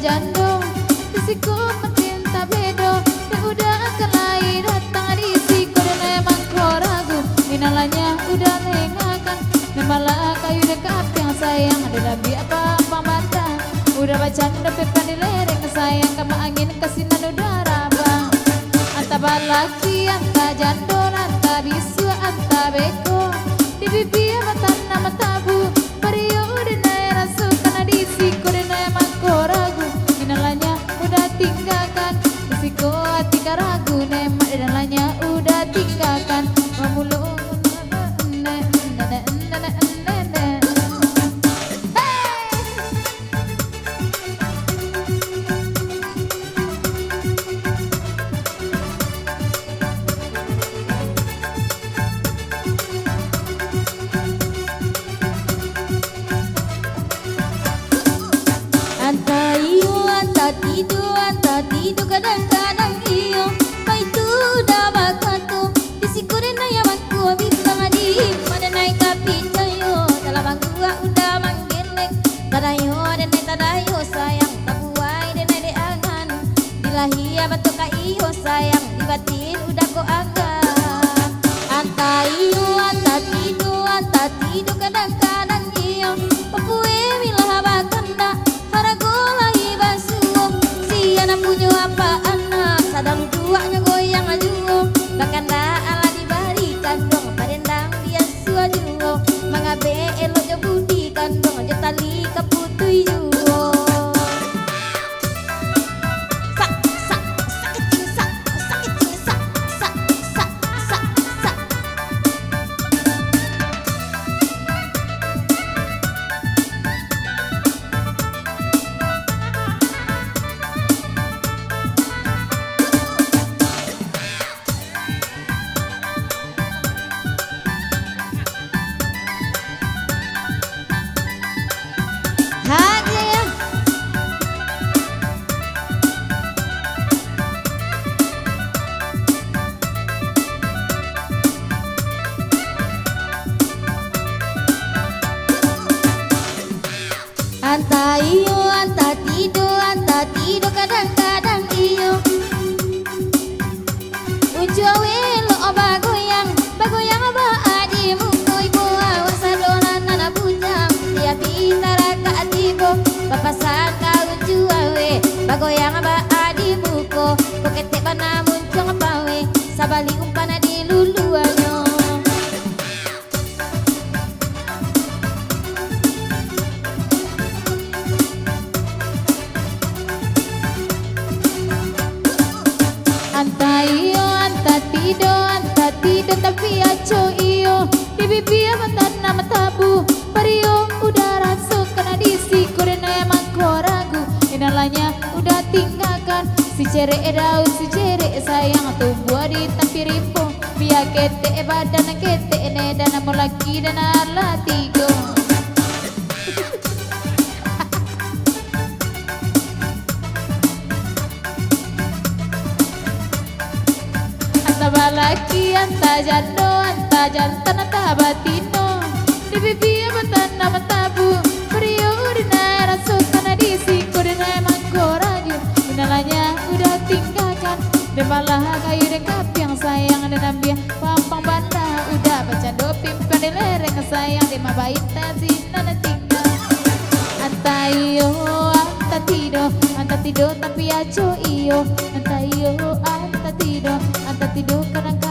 jando Disiku makin tak bedo Dan udah kelai datang disiku Dan emang kau ragu Inalanya udah lengakan Dan malah kayu dekat yang sayang Ada nabi apa mata Udah baca depan di lereng sayang Kama angin kesinan udara bang Anta balaki, anta jando, anta bisu, anta beko Di bibi mata nama tabu Pario denai rasu karena disiku denai mako ragu Inalanya udah tinggalkan Disiku hati ragu Nemak inalanya udah tinggalkan Memulung Anta tidur kadang-kadang iyo Kau itu udah bakatu Disiku dan ayam aku bintang adi Pada naik kapi cayo Dalam aku udah manggelek Tadayo dan naik tadayo sayang Tak buai dan naik deangan Dilahi abad ka iyo sayang Dibatin udah ko agak Anta tidur kadang-kadang iyo Papue milah bakanda punya apa anak sadang duanya goyang ajuo bahkan ala dibarikan dong parendang dia suajuo mangabe elo jo budi kandong jo tali kaputui juo sak sak sakiting sak sakiting sak sak sak sak sak Anta tidur kadang-kadang iyo Ujawe lo bagoyang aba adimu Koi boa wasadonan nana bujang Dia bintara ka atibo Papasan ka ujuawe Bagoyang aba adimu ko Kokete bana muncung pawe Sabali umpana di luluanyo Anta tidur tapi aco iyo Di bibi mata nama tabu Pario udah rasuk karena disiku Dan emang kau ragu Inalanya udah tinggalkan Si cere daun si cere sayang Tumbuh di tapi rimpung Biar kete badan kete ne Dan mau laki dan ala tigo Balaki anta jando, anta jantan, anta batino Di bibi mata nama tabu Pario udah rasuk karena disiku Dan emang kau ragu Inalanya udah tinggalkan Dan malah kayu dekap yang sayang Dan ambil pampang banda Udah baca dopim pada lereng sayang Di mabain tasi nana tinggal Anta iyo, anta tidur tapi aco iyo Anta iyo, anta tidur kadang